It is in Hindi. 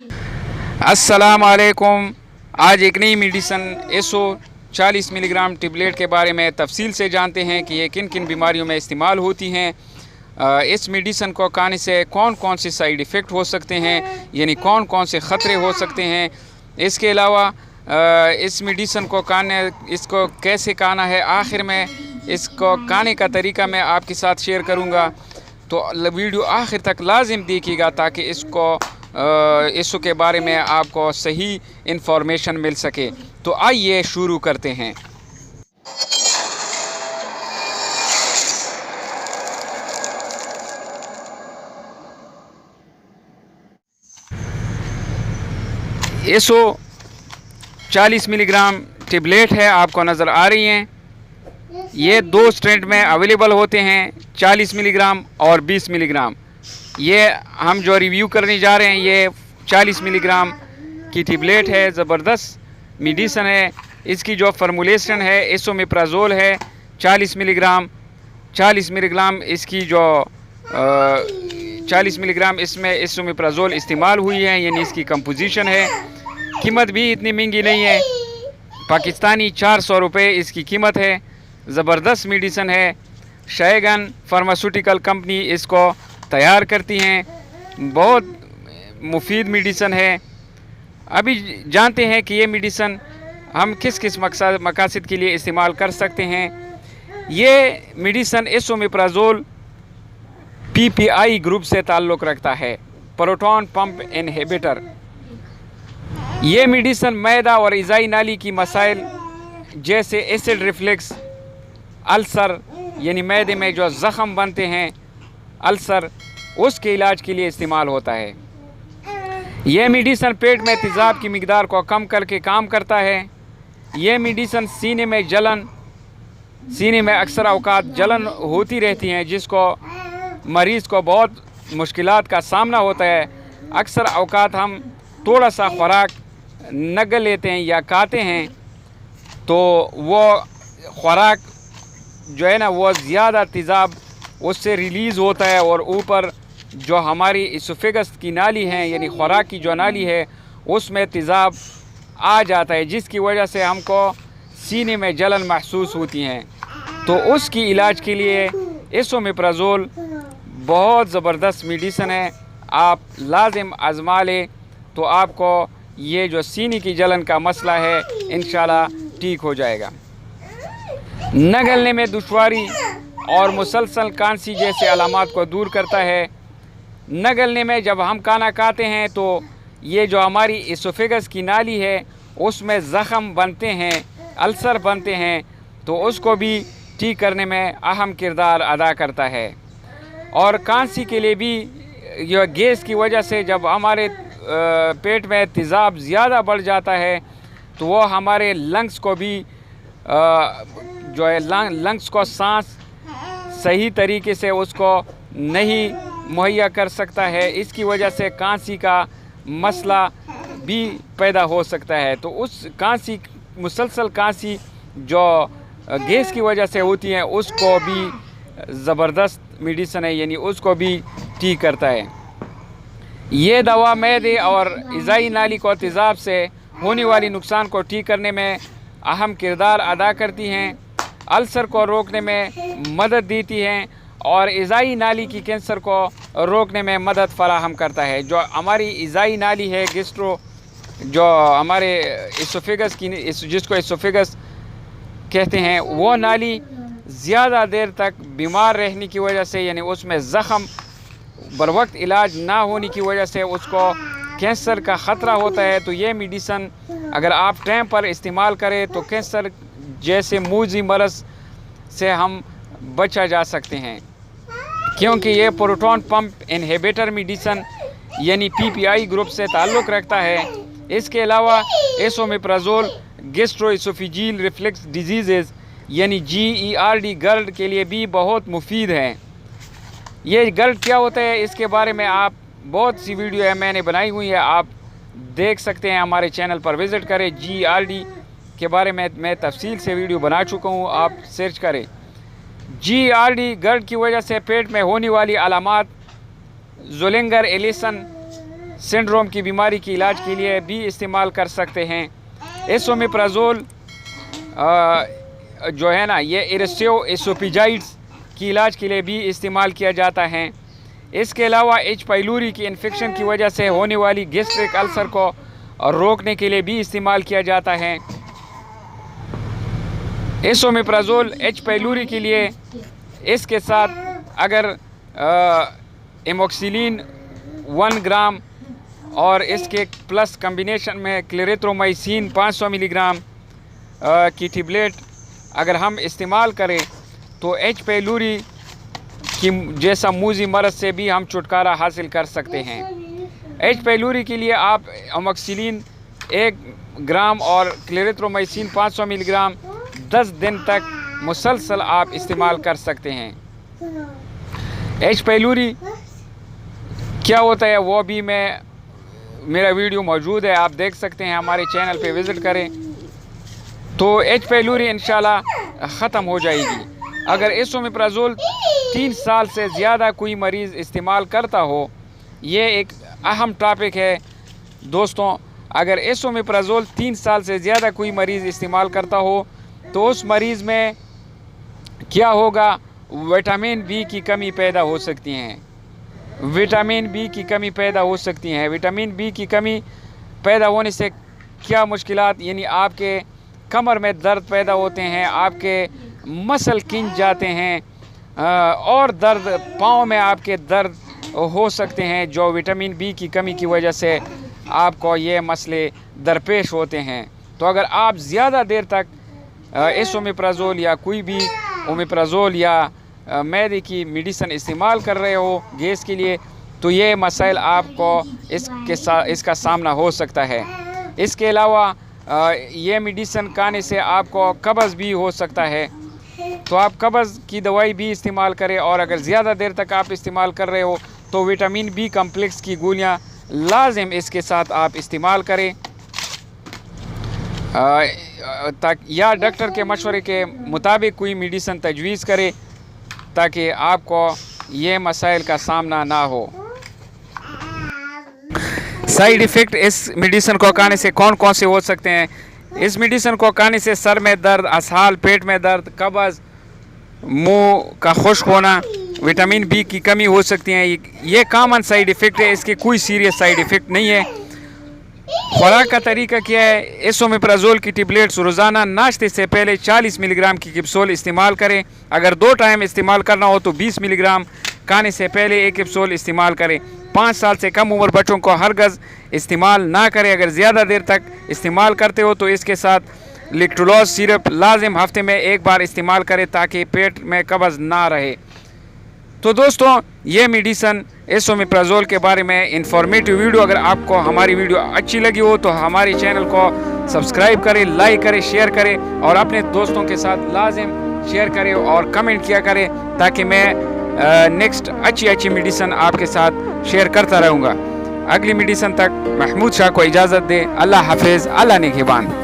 अस्सलाम वालेकुम। आज एक नई मेडिसन एसओ 40 मिलीग्राम टेबलेट के बारे में तफसील से जानते हैं कि ये किन किन बीमारियों में इस्तेमाल होती हैं। इस मेडिसन को खाने से कौन कौन से साइड इफ़ेक्ट हो सकते हैं, यानी कौन कौन से ख़तरे हो सकते हैं। इसके अलावा इस मेडिसन को इसको कैसे खाना है, आखिर में इसको खाने का तरीका मैं आपके साथ शेयर करूँगा। तो वीडियो आखिर तक लाजिम देखिएगा ताकि इसको के बारे में आपको सही इन्फॉर्मेशन मिल सके। तो आइए शुरू करते हैं। एसओ 40 मिलीग्राम टेबलेट है, आपको नज़र आ रही हैं। ये दो स्ट्रेंथ में अवेलेबल होते हैं, 40 मिलीग्राम और 20 मिलीग्राम। ये हम जो रिव्यू करने जा रहे हैं ये 40 मिलीग्राम की टेबलेट है। ज़बरदस्त मेडिसन है। इसकी जो फार्मूलेशन है एसोमेप्राज़ोल है 40 मिलीग्राम। 40 मिलीग्राम इसकी जो 40 मिलीग्राम इसमें एसोमेप्राज़ोल इस्तेमाल हुई है, यानी इसकी कंपोजिशन है। कीमत भी इतनी महंगी नहीं है, पाकिस्तानी 400 रुपये इसकी कीमत है। ज़बरदस्त मेडिसन है। शायगन फार्मास्यूटिकल कंपनी इसको तैयार करती हैं। बहुत मुफीद मेडिसन है। अभी जानते हैं कि ये मेडिसन हम किस किस मकासद के लिए इस्तेमाल कर सकते हैं। ये मेडिसन एसोमेप्राज़ोल पीपीआई ग्रुप से ताल्लुक़ रखता है, प्रोटॉन पंप इनहिबिटर। ये मेडिसन मैदा और इज़ाई नाली की मसाइल जैसे एसिड रिफ्लक्स, अल्सर यानी मैदे में जो ज़ख़म बनते हैं, अल्सर, उसके इलाज के लिए इस्तेमाल होता है। यह मेडिसन पेट में तेज़ाब की मिकदार को कम करके काम करता है। यह मेडिसन सीने में अक्सर औकात जलन होती रहती हैं, जिसको मरीज़ को बहुत मुश्किलात का सामना होता है। अक्सर औकात हम थोड़ा सा खुराक नगल लेते हैं या खाते हैं तो वो खुराक जो है ना वो ज़्यादा तेज़ाब उससे रिलीज़ होता है और ऊपर जो हमारी इसोफेगस की नाली है, यानी खुराक की जो नाली है, उसमें तेज़ाब आ जाता है, जिसकी वजह से हमको सीने में जलन महसूस होती हैं। तो उसकी इलाज के लिए एसोमेप्राज़ोल बहुत ज़बरदस्त मेडिसन है। आप लाजिम आज़मा लें तो आपको ये जो सीने की जलन का मसला है इंशाल्लाह ठीक हो जाएगा। न गलने में दुश्वारी और मुसलसल कांसी जैसे अलामात को दूर करता है। न गलने में जब हम खाना खाते हैं तो ये जो हमारी इसोफेगस की नाली है उसमें ज़ख़म बनते हैं, अल्सर बनते हैं, तो उसको भी ठीक करने में अहम किरदार अदा करता है। और कांसी के लिए भी यह गैस की वजह से जब हमारे पेट में तेज़ाब ज़्यादा बढ़ जाता है तो वो हमारे लंग्स को भी जो है लंग्स को सांस सही तरीके से उसको नहीं मुहैया कर सकता है। इसकी वजह से कांसी का मसला भी पैदा हो सकता है। तो उस कांसी, मुसलसल कांसी जो गैस की वजह से होती है, उसको भी ज़बरदस्त मेडिसन है, यानी उसको भी ठीक करता है। ये दवा मैदे और इज़ाई नाली को तेज़ाब से होने वाली नुकसान को ठीक करने में अहम किरदार अदा करती हैं, अल्सर को रोकने में मदद देती हैं और इज़ाई नाली की कैंसर को रोकने में मदद फराहम करता है। जो हमारी इज़ाई नाली है, गैस्ट्रो, जो हमारे इसोफेगस की, जिसको इसोफेगस कहते हैं, वो नाली ज़्यादा देर तक बीमार रहने की वजह से, यानी उसमें ज़ख़म बरवक्त इलाज ना होने की वजह से उसको कैंसर का ख़तरा होता है। तो ये मेडिसन अगर आप टाइम पर इस्तेमाल करें तो कैंसर जैसे मूजी मरज़ से हम बचा जा सकते हैं, क्योंकि ये प्रोटॉन पंप इनहिबिटर मेडिसन यानी पीपीआई ग्रुप से ताल्लुक़ रखता है। इसके अलावा एसोमेप्राज़ोल गैस्ट्रोइसोफेजियल रिफ्लक्स डिजीज़ यानी GERD, गर्ड के लिए भी बहुत मुफीद है। ये गर्ड क्या होता है, इसके बारे में आप बहुत सी वीडियो है मैंने बनाई हुई है, आप देख सकते हैं, हमारे चैनल पर विज़िट करें। GERD के बारे में मैं तफसील से वीडियो बना चुका हूँ, आप सर्च करें। GERD गर्ड की वजह से पेट में होने वाली अलामात ज़ोलिंगर एलिसन सिंड्रोम की बीमारी के इलाज के लिए भी इस्तेमाल कर सकते हैं। एसोमेप्राजोल जो है ना, ये इरेसियो एसोफेजाइटिस की इलाज के लिए भी इस्तेमाल किया जाता है। इसके अलावा एच पाइलोरी की इन्फेक्शन की वजह से होने वाली गैस्ट्रिक अल्सर को रोकने के लिए भी इस्तेमाल किया जाता है। एसोमेप्राजोल एच पाइलोरी के लिए इसके साथ अगर एमोक्सिलिन 1 ग्राम और इसके प्लस कम्बिनेशन में क्लेरेथ्रोमाइसिन 500 मिलीग्राम की टेबलेट अगर हम इस्तेमाल करें तो एच पाइलोरी की जैसा मूजी मरज़ से भी हम छुटकारा हासिल कर सकते हैं। एच पाइलोरी के लिए आप एमोक्सिलिन 1 ग्राम और क्लेरेथ्रोमाइसिन 500 मिलीग्राम 10 दिन तक मुसलसल आप इस्तेमाल कर सकते हैं। एच पाइलोरी क्या होता है वो भी मेरा वीडियो मौजूद है, आप देख सकते हैं, हमारे चैनल पे विज़िट करें तो एच पाइलोरी इंशाल्लाह ख़त्म हो जाएगी। अगर एसोमेप्राजोल 3 साल से ज़्यादा कोई मरीज़ इस्तेमाल करता हो, ये एक अहम टॉपिक है दोस्तों, अगर एसोमेप्राजोल 3 साल से ज़्यादा कोई मरीज़ इस्तेमाल करता हो तो उस मरीज़ में क्या होगा, विटामिन बी की कमी पैदा हो सकती है। विटामिन बी की कमी पैदा हो सकती है। विटामिन बी की कमी पैदा होने से क्या मुश्किलात, यानी आपके कमर में दर्द पैदा होते हैं, आपके मसल खिंच जाते हैं और दर्द, पाँव में आपके दर्द हो सकते हैं, जो विटामिन बी की कमी की वजह से आपको ये मसले दरपेश होते हैं। तो अगर आप ज़्यादा देर तक एसोमेप्राजोल या कोई भी ओमेप्राजोल या मैदे की मेडिसिन इस्तेमाल कर रहे हो गैस के लिए, तो ये मसाइल आपको इसका सामना हो सकता है। इसके अलावा ये मेडिसिन खाने से आपको कब्ज़ भी हो सकता है, तो आप कब्ज़ की दवाई भी इस्तेमाल करें। और अगर ज़्यादा देर तक आप इस्तेमाल कर रहे हो तो विटामिन बी कम्प्लेक्स की गोलियाँ लाजिम इसके साथ आप इस्तेमाल करें, या डॉक्टर के मशवरे के मुताबिक कोई मेडिसिन तजवीज़ करें ताकि आपको ये मसाइल का सामना ना हो। साइड इफ़ेक्ट इस मेडिसिन को खाने से कौन कौन से हो सकते हैं? इस मेडिसिन को खाने से सर में दर्द, असहाल, पेट में दर्द, कब्ज़, मुंह का खुश्क होना, विटामिन बी की कमी हो सकती है। ये कॉमन साइड इफ़ेक्ट है, इसके कोई सीरियस साइड इफ़ेक्ट नहीं है। खुराक का तरीका क्या है? एसोमेप्राजोल की टेबलेट्स रोज़ाना नाश्ते से पहले 40 मिलीग्राम की कैप्सूल इस्तेमाल करें। अगर 2 टाइम इस्तेमाल करना हो तो 20 मिलीग्राम, खाने से पहले 1 कैप्सूल इस्तेमाल करें। 5 साल से कम उम्र बच्चों को हरगज़ इस्तेमाल ना करें। अगर ज़्यादा देर तक इस्तेमाल करते हो तो इसके साथ लैक्टोलोज सिरप लाजिम हफ्ते में 1 बार इस्तेमाल करें ताकि पेट में कब्ज़ ना रहे। तो दोस्तों, ये मेडिसिन एसोमेप्राजोल के बारे में इंफॉर्मेटिव वीडियो, अगर आपको हमारी वीडियो अच्छी लगी हो तो हमारे चैनल को सब्सक्राइब करें, लाइक करें, शेयर करें और अपने दोस्तों के साथ लाजिम शेयर करें और कमेंट किया करें ताकि मैं नेक्स्ट अच्छी मेडिसिन आपके साथ शेयर करता रहूँगा। अगली मेडिसिन तक महमूद शाह को इजाज़त दे। अल्लाह हाफिज़, अल्लाह निगहबान।